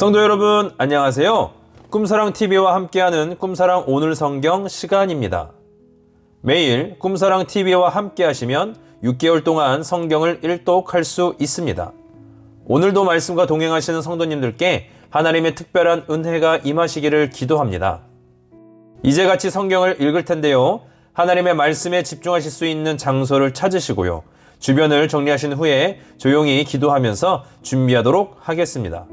성도 여러분, 안녕하세요. 꿈사랑TV와 함께하는 꿈사랑 오늘 성경 시간입니다. 매일 꿈사랑TV와 함께 하시면 6개월 동안 성경을 일독할 수 있습니다. 오늘도 말씀과 동행하시는 성도님들께 하나님의 특별한 은혜가 임하시기를 기도합니다. 이제 같이 성경을 읽을 텐데요. 하나님의 말씀에 집중하실 수 있는 장소를 찾으시고요. 주변을 정리하신 후에 조용히 기도하면서 준비하도록 하겠습니다.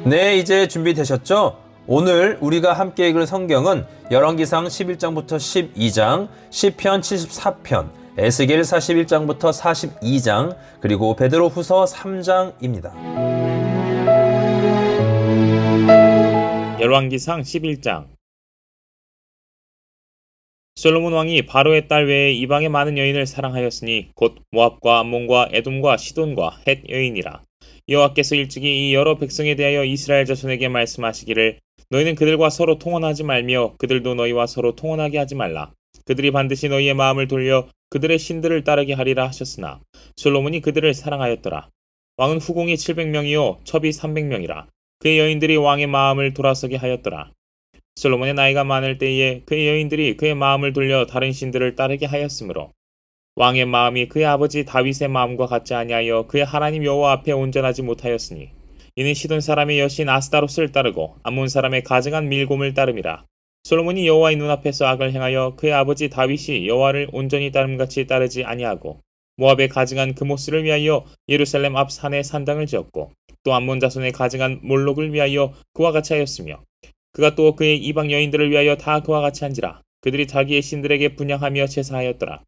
네, 이제 준비되셨죠? 오늘 우리가 함께 읽을 성경은 열왕기상 11장부터 12장, 시편 74편, 에스겔 41장부터 42장, 그리고 베드로후서 3장입니다. 열왕기상 11장. 솔로몬 왕이 바로의 딸 외에 이방의 많은 여인을 사랑하였으니 곧 모압과 암몬과 에돔과 시돈과 헷 여인이라. 여호와께서 일찍이 이 여러 백성에 대하여 이스라엘 자손에게 말씀하시기를 너희는 그들과 서로 통혼하지 말며 그들도 너희와 서로 통혼하게 하지 말라. 그들이 반드시 너희의 마음을 돌려 그들의 신들을 따르게 하리라 하셨으나 솔로몬이 그들을 사랑하였더라. 왕은 후궁이 700명이요 첩이 300명이라. 그의 여인들이 왕의 마음을 돌아서게 하였더라. 솔로몬의 나이가 많을 때에 그의 여인들이 그의 마음을 돌려 다른 신들을 따르게 하였으므로 왕의 마음이 그의 아버지 다윗의 마음과 같지 아니하여 그의 하나님 여호와 앞에 온전하지 못하였으니 이는 시돈 사람의 여신 아스다롯을 따르고 암몬 사람의 가증한 밀곰을 따름이라. 솔로몬이 여호와의 눈앞에서 악을 행하여 그의 아버지 다윗이 여호와를 온전히 따름같이 따르지 아니하고 모압의 가증한 그모스를 위하여 예루살렘 앞 산에 산당을 지었고 또 암몬 자손의 가증한 몰록을 위하여 그와 같이 하였으며 그가 또 그의 이방 여인들을 위하여 다 그와 같이 한지라. 그들이 자기의 신들에게 분향하며 제사하였더라.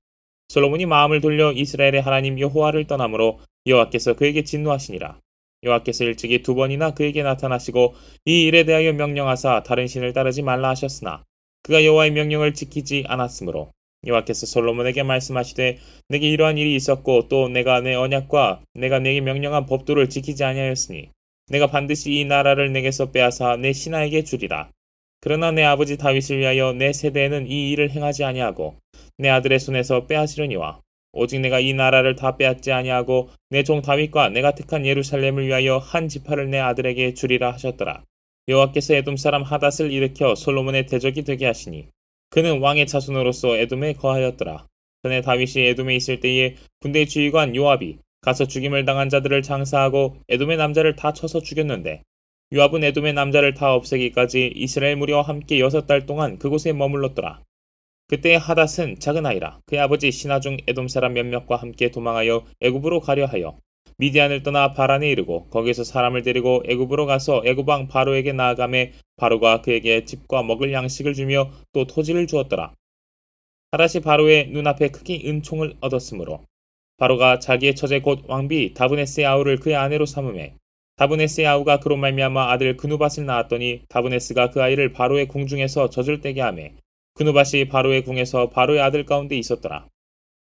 솔로몬이 마음을 돌려 이스라엘의 하나님 여호와를 떠나므로 여호와께서 그에게 진노하시니라. 여호와께서 일찍이 2번이나 그에게 나타나시고 이 일에 대하여 명령하사 다른 신을 따르지 말라 하셨으나 그가 여호와의 명령을 지키지 않았으므로 여호와께서 솔로몬에게 말씀하시되 내게 이러한 일이 있었고 또 내가 내 언약과 내가 내게 명령한 법도를 지키지 아니하였으니 내가 반드시 이 나라를 내게서 빼앗아 내 신하에게 주리라. 그러나 내 아버지 다윗을 위하여 내 세대에는 이 일을 행하지 아니하고 내 아들의 손에서 빼앗으려니와 오직 내가 이 나라를 다 빼앗지 아니하고 내 종 다윗과 내가 택한 예루살렘을 위하여 한 지파를 내 아들에게 주리라 하셨더라. 여호와께서 에돔 사람 하닷을 일으켜 솔로몬의 대적이 되게 하시니 그는 왕의 자손으로서 에돔에 거하였더라. 전에 다윗이 에돔에 있을 때에 군대 지휘관 요압이 가서 죽임을 당한 자들을 장사하고 에돔의 남자를 다 쳐서 죽였는데 요압은 에돔의 남자를 다 없애기까지 이스라엘 무리와 함께 6달 동안 그곳에 머물렀더라. 그때 하닷은 작은 아이라 그의 아버지 신하 중 에돔 사람 몇몇과 함께 도망하여 애굽으로 가려 하여 미디안을 떠나 바란에 이르고 거기서 사람을 데리고 애굽으로 가서 애굽 왕 바로에게 나아가매 바로가 그에게 집과 먹을 양식을 주며 또 토지를 주었더라. 하닷이 바로의 눈앞에 크게 은총을 얻었으므로 바로가 자기의 처제 곧 왕비 다브네스의 아우를 그의 아내로 삼음해 다브네스의 아우가 그로 말미암아 아들 그누밧을 낳았더니 다브네스가 그 아이를 바로의 궁중에서 젖을 떼게 하매 그누밧이 바로의 궁에서 바로의 아들 가운데 있었더라.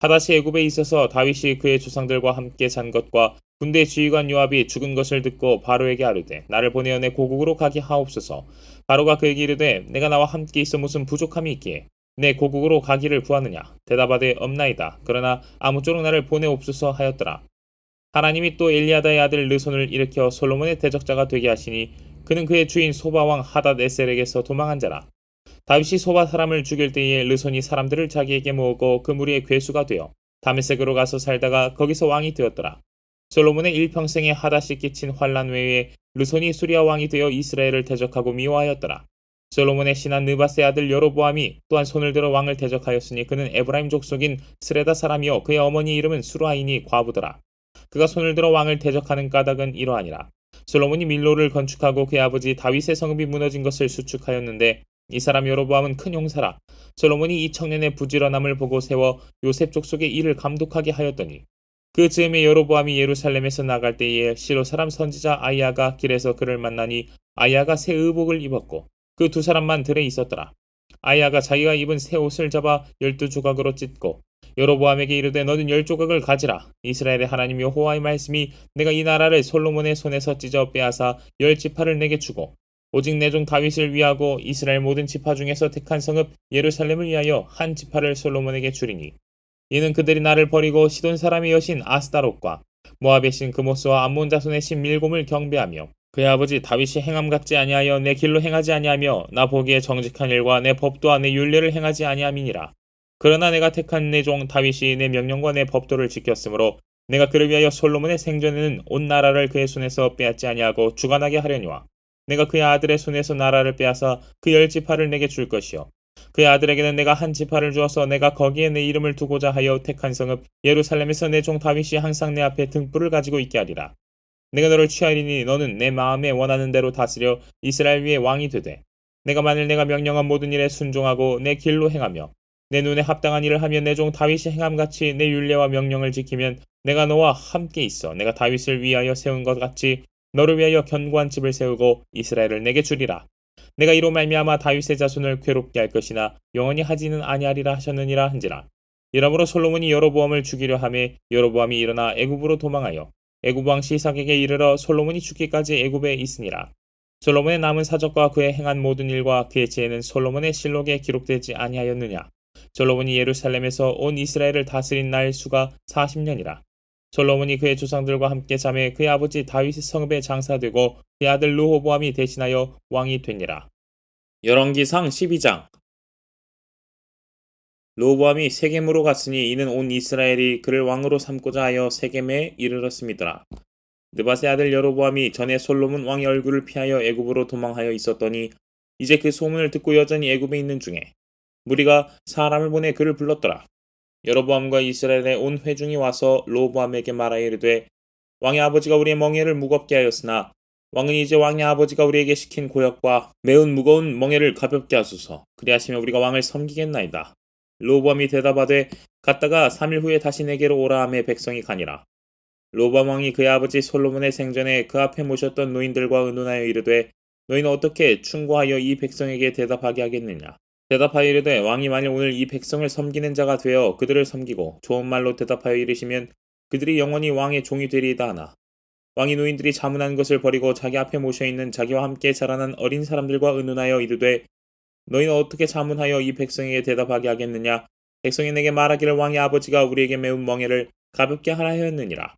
하닷이 애굽에 있어서 다윗이 그의 조상들과 함께 잔 것과 군대 지휘관 요압이 죽은 것을 듣고 바로에게 아뢰되 나를 보내어 내 고국으로 가게 하옵소서. 바로가 그에게 이르되 내가 나와 함께 있어 무슨 부족함이 있기에 내 고국으로 가기를 구하느냐. 대답하되 없나이다. 그러나 아무쪼록 나를 보내옵소서 하였더라. 하나님이 또 엘리야다의 아들 르손을 일으켜 솔로몬의 대적자가 되게 하시니 그는 그의 주인 소바왕 하닷 에셀에게서 도망한 자라. 다윗이 소바 사람을 죽일 때에 르손이 사람들을 자기에게 모으고 그 무리의 괴수가 되어 다메섹으로 가서 살다가 거기서 왕이 되었더라. 솔로몬의 일평생에 하닷이 끼친 환란 외에 르손이 수리아 왕이 되어 이스라엘을 대적하고 미워하였더라. 솔로몬의 신하 느밧의 아들 여로보암이 또한 손을 들어 왕을 대적하였으니 그는 에브라임 족속인 스레다 사람이요 그의 어머니 이름은 수라이니 과부더라. 그가 손을 들어 왕을 대적하는 까닭은 이러하니라. 솔로몬이 밀로를 건축하고 그의 아버지 다윗의 성읍이 무너진 것을 수축하였는데 이 사람 여로보암은 큰 용사라. 솔로몬이 이 청년의 부지런함을 보고 세워 요셉 족속의 일을 감독하게 하였더니 그 즈음에 여로보암이 예루살렘에서 나갈 때에 시로 사람 선지자 아이야가 길에서 그를 만나니 아이야가 새 의복을 입었고 그 2사람만 들에 있었더라. 아이야가 자기가 입은 새 옷을 잡아 12조각으로 찢고 여로보암에게 이르되 너는 10조각을 가지라. 이스라엘의 하나님 여호와의 말씀이 내가 이 나라를 솔로몬의 손에서 찢어 빼앗아 10지파를 내게 주고 오직 내 종 다윗을 위하고 이스라엘 모든 지파 중에서 택한 성읍 예루살렘을 위하여 한 지파를 솔로몬에게 주리니 이는 그들이 나를 버리고 시돈 사람의 여신 아스타롯과 모압의 신 그모스와 암몬 자손의 신 밀곰을 경배하며 그의 아버지 다윗이 행함 같지 아니하여 내 길로 행하지 아니하며 나 보기에 정직한 일과 내 법도와 내 율례를 행하지 아니함이니라. 그러나 내가 택한 내 종 다윗이 내 명령과 내 법도를 지켰으므로 내가 그를 위하여 솔로몬의 생전에는 온 나라를 그의 손에서 빼앗지 아니하고 주관하게 하려니와 내가 그의 아들의 손에서 나라를 빼앗아 그 열 지파를 내게 줄 것이요 그의 아들에게는 내가 한 지파를 주어서 내가 거기에 내 이름을 두고자 하여 택한 성읍 예루살렘에서 내 종 다윗이 항상 내 앞에 등불을 가지고 있게 하리라. 내가 너를 취하리니 너는 내 마음에 원하는 대로 다스려 이스라엘 위에 왕이 되되 내가 만일 내가 명령한 모든 일에 순종하고 내 길로 행하며 내 눈에 합당한 일을 하며 내 종 다윗이 행함같이 내 율례와 명령을 지키면 내가 너와 함께 있어 내가 다윗을 위하여 세운 것 같이 너를 위하여 견고한 집을 세우고 이스라엘을 내게 주리라. 내가 이로 말미암아 다윗의 자손을 괴롭게 할 것이나 영원히 하지는 아니하리라 하셨느니라 한지라. 이러므로 솔로몬이 여로보암을 죽이려 하매 여로보암이 일어나 애굽으로 도망하여 애굽 왕 시삭에게 이르러 솔로몬이 죽기까지 애굽에 있으니라. 솔로몬의 남은 사적과 그의 행한 모든 일과 그의 지혜는 솔로몬의 실록에 기록되지 아니하였느냐. 솔로몬이 예루살렘에서 온 이스라엘을 다스린 날 수가 40년이라. 솔로몬이 그의 조상들과 함께 잠에 그의 아버지 다윗의 성읍에 장사되고 그의 아들 르호보암이 대신하여 왕이 되니라. 열왕기상 12장. 르호보암이 세겜으로 갔으니 이는 온 이스라엘이 그를 왕으로 삼고자 하여 세겜에 이르렀음이더라. 느밧의 아들 여로보암이 전에 솔로몬 왕의 얼굴을 피하여 애굽으로 도망하여 있었더니 이제 그 소문을 듣고 여전히 애굽에 있는 중에 무리가 사람을 보내 그를 불렀더라. 여로보암과 이스라엘의 온 회중이 와서 르호보암에게 말하여 이르되 왕의 아버지가 우리의 멍에를 무겁게 하였으나 왕은 이제 왕의 아버지가 우리에게 시킨 고역과 매운 무거운 멍에를 가볍게 하소서. 그리하시면 우리가 왕을 섬기겠나이다. 르호보암이 대답하되 갔다가 3일 후에 다시 내게로 오라 하매 백성이 가니라. 르호보암 왕이 그의 아버지 솔로몬의 생전에 그 앞에 모셨던 노인들과 의논하여 이르되 너희는 어떻게 충고하여 이 백성에게 대답하게 하겠느냐. 대답하여 이르되 왕이 만일 오늘 이 백성을 섬기는 자가 되어 그들을 섬기고 좋은 말로 대답하여 이르시면 그들이 영원히 왕의 종이 되리이다 하나 왕이 노인들이 자문한 것을 버리고 자기 앞에 모셔있는 자기와 함께 자라난 어린 사람들과 의논하여 이르되 너희는 어떻게 자문하여 이 백성에게 대답하게 하겠느냐. 백성이 내게 말하기를 왕의 아버지가 우리에게 매운 멍에를 가볍게 하라 하였느니라.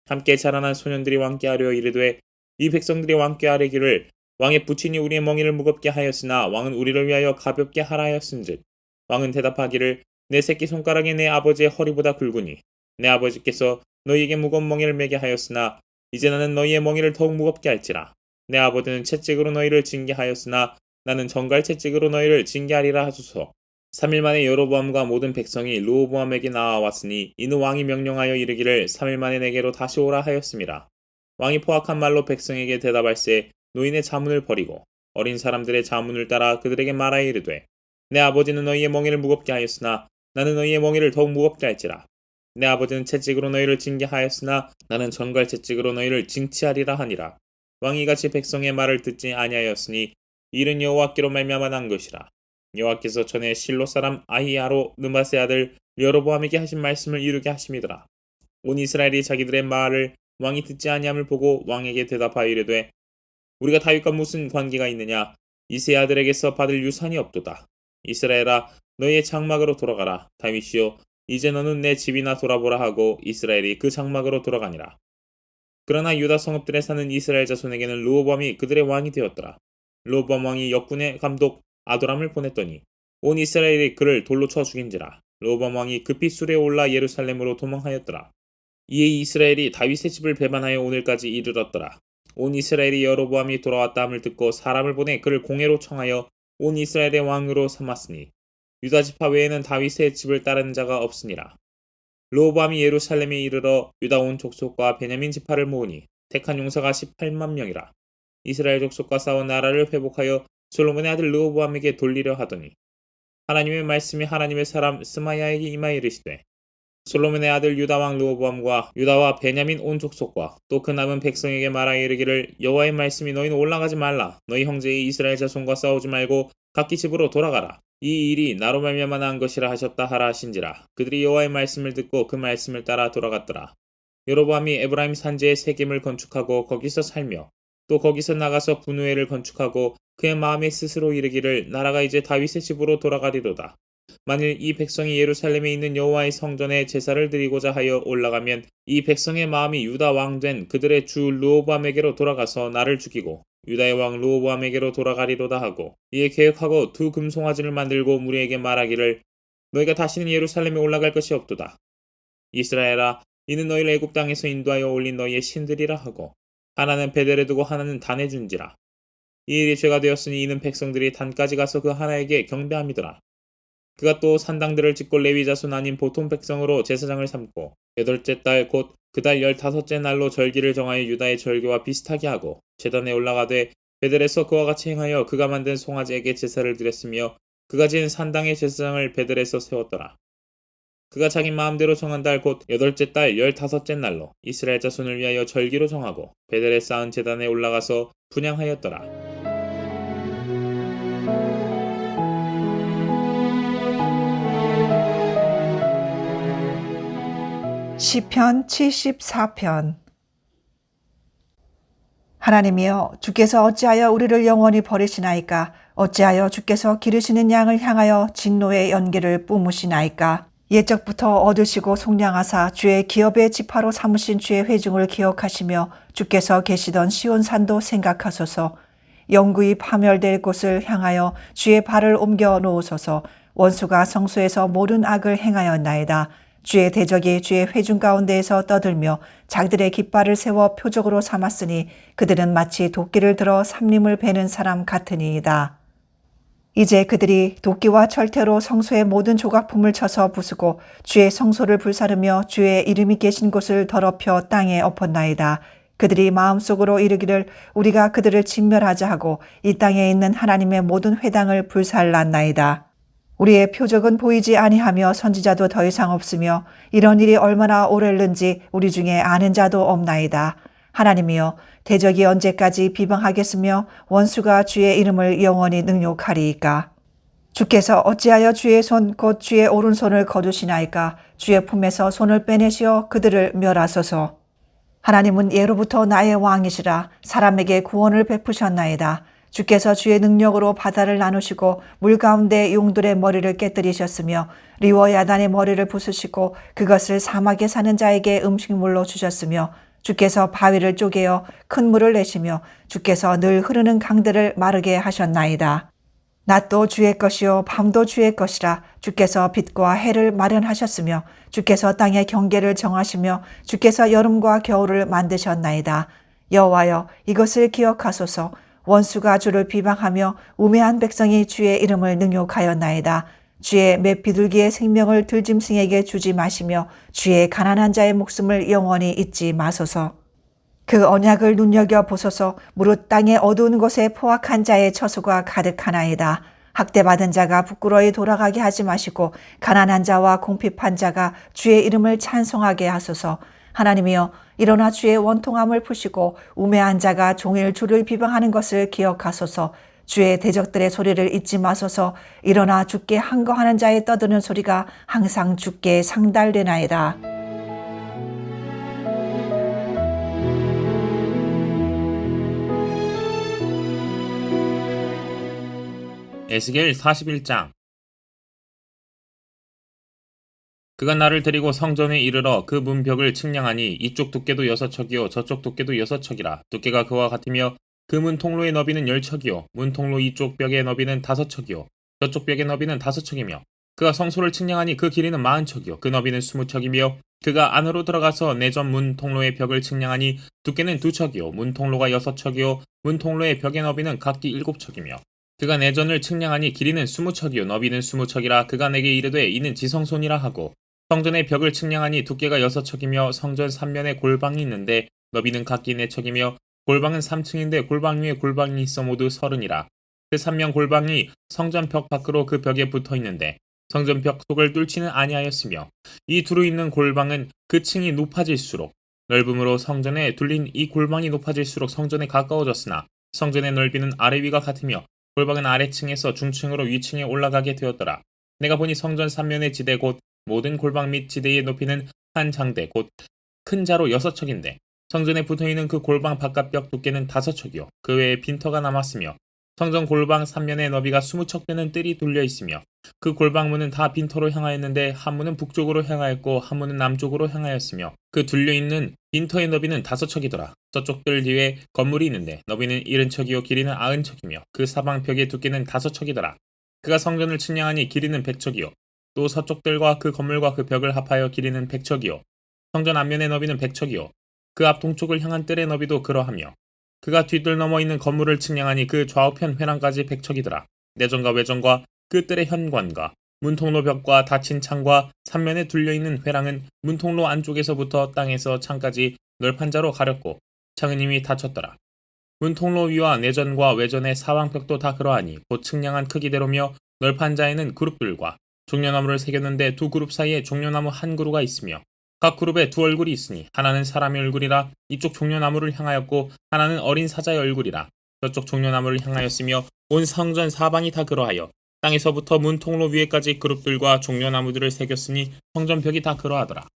함께 자라난 소년들이 왕께 하려 이르되 이 백성들이 왕께 아뢰기를 왕의 부친이 우리의 멍에를 무겁게 하였으나 왕은 우리를 위하여 가볍게 하라 하였은즉 왕은 대답하기를 내 새끼 손가락이 내 아버지의 허리보다 굵으니 내 아버지께서 너희에게 무거운 멍에를 매게 하였으나 이제 나는 너희의 멍에를 더욱 무겁게 할지라. 내 아버지는 채찍으로 너희를 징계하였으나 나는 정갈 채찍으로 너희를 징계하리라 하소서. 3일 만에 여로보암과 모든 백성이 르호보암에게 나아왔으니 이는 왕이 명령하여 이르기를 3일 만에 내게로 다시 오라 하였음이라. 왕이 포악한 말로 백성에게 대답할세 노인의 자문을 버리고 어린 사람들의 자문을 따라 그들에게 말하여 이르되 내 아버지는 너희의 멍에를 무겁게 하였으나 나는 너희의 멍에를 더욱 무겁게 할지라. 내 아버지는 채찍으로 너희를 징계하였으나 나는 전갈 채찍으로 너희를 징치하리라 하니라. 왕이 같이 백성의 말을 듣지 아니하였으니 일은 여호와께로 말미암아 난 것이라. 여호와께서 전에 실로 사람 아히야로 느밧의 아들 여로보암에게 하신 말씀을 이루게 하심이더라. 온 이스라엘이 자기들의 말을 왕이 듣지 아니함을 보고 왕에게 대답하여 이르되 우리가 다윗과 무슨 관계가 있느냐. 이새의 아들에게서 받을 유산이 없도다. 이스라엘아 너희의 장막으로 돌아가라. 다윗이여 이제 너는 내 집이나 돌아보라 하고 이스라엘이 그 장막으로 돌아가니라. 그러나 유다 성읍들에 사는 이스라엘 자손에게는 르호보암이 그들의 왕이 되었더라. 르호보암 왕이 역군의 감독 아도람을 보냈더니 온 이스라엘이 그를 돌로 쳐 죽인지라. 르호보암 왕이 급히 수레에 올라 예루살렘으로 도망하였더라. 이에 이스라엘이 다윗의 집을 배반하여 오늘까지 이르렀더라. 온 이스라엘이 여로보암이 돌아왔다 함을 듣고 사람을 보내 그를 공회로 청하여 온 이스라엘의 왕으로 삼았으니 유다 지파 외에는 다윗의 집을 따르는 자가 없으니라. 르호보암이 예루살렘에 이르러 유다 온 족속과 베냐민 지파를 모으니 택한 용사가 18만 명이라. 이스라엘 족속과 싸워 나라를 회복하여 솔로몬의 아들 르호보암에게 돌리려 하더니 하나님의 말씀이 하나님의 사람 스마야에게 임하여 이르시되 솔로몬의 아들 유다 왕 르호보암과 유다와 베냐민 온 족속과 또 그 남은 백성에게 말하여 이르기를 여호와의 말씀이 너희는 올라가지 말라. 너희 형제의 이스라엘 자손과 싸우지 말고 각기 집으로 돌아가라. 이 일이 나로 말미암아 난 것이라 하셨다 하라 하신지라. 그들이 여호와의 말씀을 듣고 그 말씀을 따라 돌아갔더라. 여로보암이 에브라임 산지에 세겜을 건축하고 거기서 살며 또 거기서 나가서 분우엘을 건축하고 그의 마음에 스스로 이르기를 나라가 이제 다윗의 집으로 돌아가리로다. 만일 이 백성이 예루살렘에 있는 여호와의 성전에 제사를 드리고자 하여 올라가면 이 백성의 마음이 유다 왕 된 그들의 주 르호보암에게로 돌아가서 나를 죽이고 유다의 왕 르호보암에게로 돌아가리로다 하고, 이에 계획하고 두 금송아지를 만들고 무리에게 말하기를 너희가 다시는 예루살렘에 올라갈 것이 없도다. 이스라엘아, 이는 너희를 애굽 땅에서 인도하여 올린 너희의 신들이라 하고, 하나는 베델에 두고 하나는 단에 준지라. 이 일이 죄가 되었으니 이는 백성들이 단까지 가서 그 하나에게 경배함이더라. 그가 또 산당들을 짓고 레위 자손 아닌 보통 백성으로 제사장을 삼고 여덟째 달 곧 그 달 15째 날로 절기를 정하여 유다의 절기와 비슷하게 하고, 제단에 올라가되 베델에서 그와 같이 행하여 그가 만든 송아지에게 제사를 드렸으며, 그가 지은 산당의 제사장을 베델에서 세웠더라. 그가 자기 마음대로 정한 달 곧 여덟째 달 15째 날로 이스라엘 자손을 위하여 절기로 정하고 베델에 쌓은 제단에 올라가서 분향하였더라. 시편 74편. 하나님이여, 주께서 어찌하여 우리를 영원히 버리시나이까? 어찌하여 주께서 기르시는 양을 향하여 진노의 연기를 뿜으시나이까? 옛적부터 얻으시고 속량하사 주의 기업의 지파로 삼으신 주의 회중을 기억하시며 주께서 계시던 시온산도 생각하소서. 영구히 파멸될 곳을 향하여 주의 발을 옮겨 놓으소서. 원수가 성소에서 모든 악을 행하였나이다. 주의 대적이 주의 회중 가운데에서 떠들며 자기들의 깃발을 세워 표적으로 삼았으니 그들은 마치 도끼를 들어 삼림을 베는 사람 같으니이다. 이제 그들이 도끼와 철퇴로 성소의 모든 조각품을 쳐서 부수고 주의 성소를 불사르며 주의 이름이 계신 곳을 더럽혀 땅에 엎었나이다. 그들이 마음속으로 이르기를 우리가 그들을 진멸하자 하고 이 땅에 있는 하나님의 모든 회당을 불살랐나이다. 우리의 표적은 보이지 아니하며 선지자도 더 이상 없으며 이런 일이 얼마나 오래는지 우리 중에 아는 자도 없나이다. 하나님이여, 대적이 언제까지 비방하겠으며 원수가 주의 이름을 영원히 능욕하리이까? 주께서 어찌하여 주의 손 곧 주의 오른손을 거두시나이까? 주의 품에서 손을 빼내시어 그들을 멸하소서. 하나님은 예로부터 나의 왕이시라. 사람에게 구원을 베푸셨나이다. 주께서 주의 능력으로 바다를 나누시고 물 가운데 용들의 머리를 깨뜨리셨으며 리워 야단의 머리를 부수시고 그것을 사막에 사는 자에게 음식물로 주셨으며, 주께서 바위를 쪼개어 큰 물을 내시며 주께서 늘 흐르는 강들을 마르게 하셨나이다. 낮도 주의 것이요 밤도 주의 것이라. 주께서 빛과 해를 마련하셨으며 주께서 땅의 경계를 정하시며 주께서 여름과 겨울을 만드셨나이다. 여호와여, 이것을 기억하소서. 원수가 주를 비방하며 우매한 백성이 주의 이름을 능욕하였나이다. 주의 맷 비둘기의 생명을 들짐승에게 주지 마시며 주의 가난한 자의 목숨을 영원히 잊지 마소서. 그 언약을 눈여겨보소서. 무릇 땅의 어두운 곳에 포악한 자의 처소가 가득하나이다. 학대받은 자가 부끄러이 돌아가게 하지 마시고 가난한 자와 궁핍한 자가 주의 이름을 찬송하게 하소서. 하나님이여, 일어나 주의 원통함을 푸시고 우매한 자가 종일 주를 비방하는 것을 기억하소서. 주의 대적들의 소리를 잊지 마소서. 일어나 주께 항거하는 자의 떠드는 소리가 항상 주께 상달되나이다. 에스겔 41장. 그가 나를 데리고 성전에 이르러 그 문벽을 측량하니 이쪽 두께도 6척이요 저쪽 두께도 6척이라. 두께가 그와 같으며 그 문 통로의 너비는 10척이요 문 통로 이쪽 벽의 너비는 5척이요 저쪽 벽의 너비는 5척이며, 그가 성소를 측량하니 그 길이는 40척이요 그 너비는 20척이며, 그가 안으로 들어가서 내전 문 통로의 벽을 측량하니 두께는 2척이요 문 통로가 6척이요 문 통로의 벽의 너비는 각기 7척이며, 그가 내전을 측량하니 길이는 20척이요 너비는 20척이라. 그가 내게 이르되 이는 지성소니라 하고, 성전의 벽을 측량하니 두께가 6척이며 성전 3면에 골방이 있는데 너비는 각기 4척이며 골방은 3층인데 골방 위에 골방이 있어 모두 30이라. 그 3면 골방이 성전 벽 밖으로 그 벽에 붙어 있는데 성전 벽 속을 뚫지는 아니하였으며, 이 두루 있는 골방은 그 층이 높아질수록 넓음으로 성전에 둘린 이 골방이 높아질수록 성전에 가까워졌으나 성전의 넓이는 아래 위가 같으며 골방은 아래층에서 중층으로 위층에 올라가게 되었더라. 내가 보니 성전 3면의 지대 곧 모든 골방 및 지대의 높이는 한 장대 곧 큰 자로 6척인데 성전에 붙어있는 그 골방 바깥벽 두께는 5척이요 그 외에 빈터가 남았으며 성전 골방 3면의 너비가 20척 되는 뜰이 둘려 있으며 그 골방문은 다 빈터로 향하였는데 한 문은 북쪽으로 향하였고 한 문은 남쪽으로 향하였으며 그 둘려 있는 빈터의 너비는 5척이더라. 저쪽 뜰 뒤에 건물이 있는데 너비는 70척이요 길이는 90척이며 그 사방 벽의 두께는 5척이더라. 그가 성전을 측량하니 길이는 100척이요 또 서쪽 뜰과 그 건물과 그 벽을 합하여 길이는 100척이요 성전 앞면의 너비는 100척이요 그 앞 동쪽을 향한 뜰의 너비도 그러하며 그가 뒷뜰 넘어 있는 건물을 측량하니 그 좌우편 회랑까지 100척이더라. 내전과 외전과 그 뜰의 현관과 문통로 벽과 닫힌 창과 3면에 둘려있는 회랑은 문통로 안쪽에서부터 땅에서 창까지 널판자로 가렸고 창은 이미 닫혔더라. 문통로 위와 내전과 외전의 사방벽도 다 그러하니 곧 측량한 크기대로며 널판자에는 그룹들과 종려나무를 새겼는데 두 그룹 사이에 종려나무 한 그루가 있으며 각 그룹에 두 얼굴이 있으니 하나는 사람의 얼굴이라 이쪽 종려나무를 향하였고 하나는 어린 사자의 얼굴이라 저쪽 종려나무를 향하였으며 온 성전 사방이 다 그러하여 땅에서부터 문통로 위에까지 그룹들과 종려나무들을 새겼으니 성전 벽이 다 그러하더라.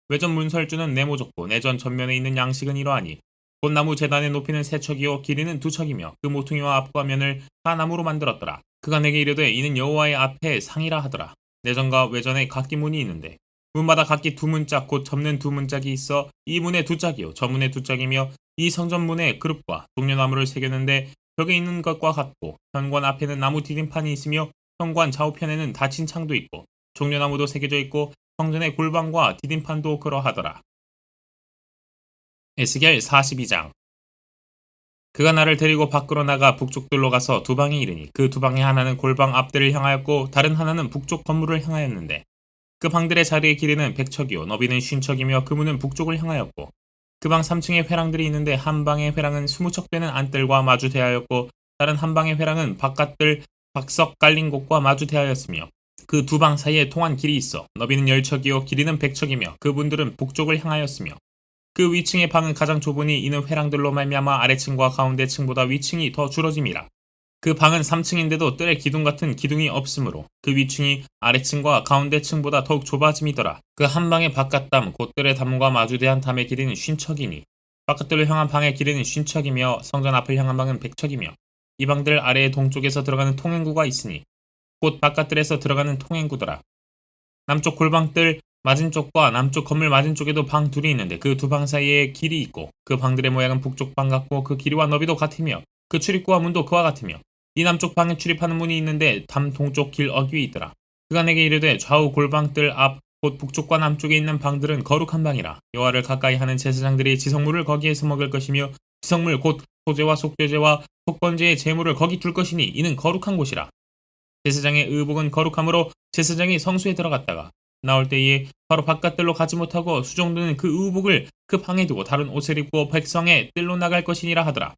외전 문설주는 네모졌고 내전 전면에 있는 양식은 이러하니 벚나무 제단의 높이는 3척이요 길이는 2척이며 그 모퉁이와 앞과 면을 다 나무로 만들었더라. 그가 내게 이르되 이는 여호와의 앞에 상이라 하더라. 내전과 외전에 각기 문이 있는데 문마다 각기 2문짝 곧 접는 2문짝이 있어 이 문에 2짝이요 저 문에 2짝이며 이 성전문에 그룹과 종려나무를 새겼는데 벽에 있는 것과 같고 현관 앞에는 나무 디딤판이 있으며 현관 좌우편에는 닫힌 창도 있고 종려나무도 새겨져 있고 성전의 골방과 디딤판도 그러하더라. 에스겔 42장. 그가 나를 데리고 밖으로 나가 북쪽들로 가서 두 방에 이르니 그 두 방의 하나는 골방 앞들을 향하였고 다른 하나는 북쪽 건물을 향하였는데 그 방들의 자리의 길이는 100척이요 너비는 50척이며 그 문은 북쪽을 향하였고 그 방 3층에 회랑들이 있는데 한 방의 회랑은 20척 되는 안뜰과 마주 대하였고 다른 한 방의 회랑은 바깥들 박석 깔린 곳과 마주 대하였으며 그 두 방 사이에 통한 길이 있어 너비는 10척이요 길이는 100척이며 그 문들은 북쪽을 향하였으며 그 위층의 방은 가장 좁으니 이는 회랑들로 말미암아 아래층과 가운데 층보다 위층이 더 줄어짐이라. 그 방은 3층인데도 뜰에 기둥 같은 기둥이 없으므로 그 위층이 아래층과 가운데 층보다 더욱 좁아짐이더라. 그 한 방의 바깥담 곧 뜰의 담과 마주대한 담의 길이는 50척이니 바깥뜰을 향한 방의 길이는 50척이며 성전 앞을 향한 방은 100척이며 이 방들 아래의 동쪽에서 들어가는 통행구가 있으니 곧 바깥뜰에서 들어가는 통행구더라. 남쪽 골방뜰 맞은쪽과 남쪽 건물 맞은쪽에도 방 둘이 있는데 그 두 방 사이에 길이 있고 그 방들의 모양은 북쪽 방 같고 그 길이와 너비도 같으며 그 출입구와 문도 그와 같으며 이 남쪽 방에 출입하는 문이 있는데 담 동쪽 길 어귀에 있더라. 그가 내게 이르되 좌우 골방뜰 앞 곧 북쪽과 남쪽에 있는 방들은 거룩한 방이라. 여호와를 가까이 하는 제사장들이 지성물을 거기에서 먹을 것이며 지성물 곧 소제와 속죄제와 속번제의 제물을 거기 둘 것이니 이는 거룩한 곳이라. 제사장의 의복은 거룩함으로 제사장이 성소에 들어갔다가 나올 때에 바로 바깥뜰로 가지 못하고 수종드는 그 의복을 그 방에 두고 다른 옷을 입고 백성의 뜰로 나갈 것이니라 하더라.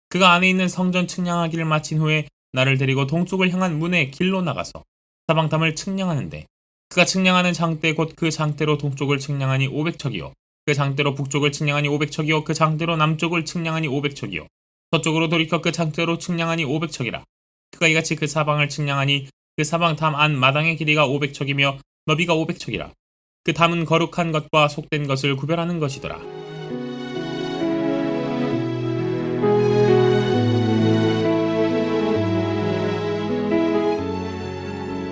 그가 안에 있는 성전 측량하기를 마친 후에 나를 데리고 동쪽을 향한 문의 길로 나가서 사방담을 측량하는데 그가 측량하는 장대 곧 그 장대로 동쪽을 측량하니 500척이요 그 장대로 북쪽을 측량하니 500척이요 그 장대로 남쪽을 측량하니 500척이요 서쪽으로 돌이켜 그 장대로 측량하니 500척이라. 그가 이같이 그 사방을 측량하니 그 사방 담 안 마당의 길이가 500척이며 너비가 500척이라. 그 담은 거룩한 것과 속된 것을 구별하는 것이더라.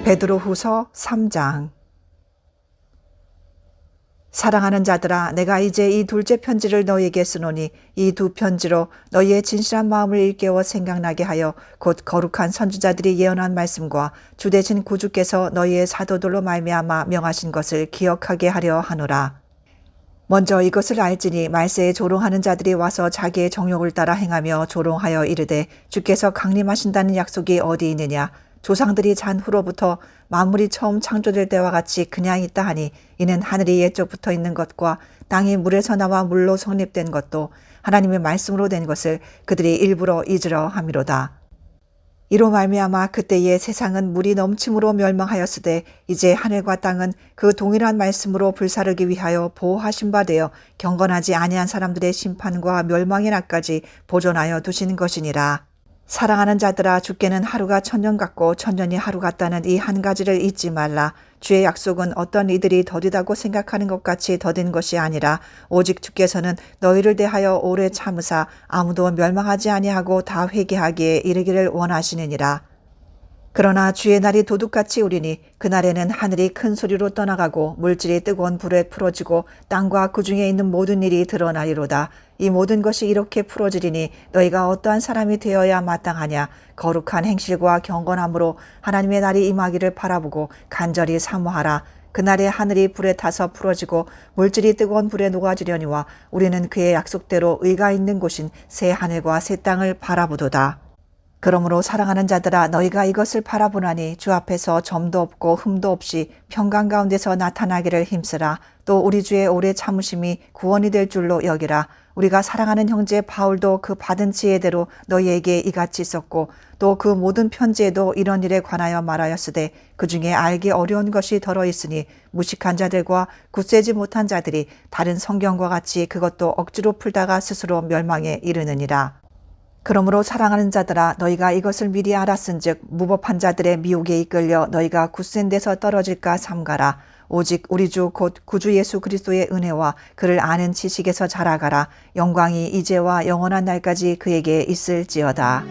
베드로후서 3장. 사랑하는 자들아, 내가 이제 이 둘째 편지를 너희에게 쓰노니 이 두 편지로 너희의 진실한 마음을 일깨워 생각나게 하여 곧 거룩한 선지자들이 예언한 말씀과 주 되신 구주께서 너희의 사도들로 말미암아 명하신 것을 기억하게 하려 하노라. 먼저 이것을 알지니 말세에 조롱하는 자들이 와서 자기의 정욕을 따라 행하며 조롱하여 이르되 주께서 강림하신다는 약속이 어디 있느냐. 조상들이 잔 후로부터 만물이 처음 창조될 때와 같이 그냥 있다 하니 이는 하늘이 옛적부터 있는 것과 땅이 물에서 나와 물로 성립된 것도 하나님의 말씀으로 된 것을 그들이 일부러 잊으려 함이로다. 이로 말미암아 그때의 세상은 물이 넘침으로 멸망하였으되 이제 하늘과 땅은 그 동일한 말씀으로 불사르기 위하여 보호하신 바 되어 경건하지 아니한 사람들의 심판과 멸망의 날까지 보존하여 두신 것이니라. 사랑하는 자들아, 주께는 하루가 천년 같고 천년이 하루 같다는 이 한 가지를 잊지 말라. 주의 약속은 어떤 이들이 더디다고 생각하는 것 같이 더딘 것이 아니라 오직 주께서는 너희를 대하여 오래 참으사 아무도 멸망하지 아니하고 다 회개하기에 이르기를 원하시느니라. 그러나 주의 날이 도둑같이 오리니 그날에는 하늘이 큰 소리로 떠나가고 물질이 뜨거운 불에 풀어지고 땅과 그 중에 있는 모든 일이 드러나리로다. 이 모든 것이 이렇게 풀어지리니 너희가 어떠한 사람이 되어야 마땅하냐. 거룩한 행실과 경건함으로 하나님의 날이 임하기를 바라보고 간절히 사모하라. 그날에 하늘이 불에 타서 풀어지고 물질이 뜨거운 불에 녹아지려니와 우리는 그의 약속대로 의가 있는 곳인 새 하늘과 새 땅을 바라보도다. 그러므로 사랑하는 자들아, 너희가 이것을 바라보나니 주 앞에서 점도 없고 흠도 없이 평강 가운데서 나타나기를 힘쓰라. 또 우리 주의 오래 참으심이 구원이 될 줄로 여기라. 우리가 사랑하는 형제 바울도 그 받은 지혜대로 너희에게 이같이 썼고 또 그 모든 편지에도 이런 일에 관하여 말하였으되 그 중에 알기 어려운 것이 덜어 있으니 무식한 자들과 굳세지 못한 자들이 다른 성경과 같이 그것도 억지로 풀다가 스스로 멸망에 이르느니라. 그러므로 사랑하는 자들아, 너희가 이것을 미리 알았은즉 무법한 자들의 미혹에 이끌려 너희가 굳센 데서 떨어질까 삼가라. 오직 우리 주 곧 구주 예수 그리스도의 은혜와 그를 아는 지식에서 자라가라. 영광이 이제와 영원한 날까지 그에게 있을지어다.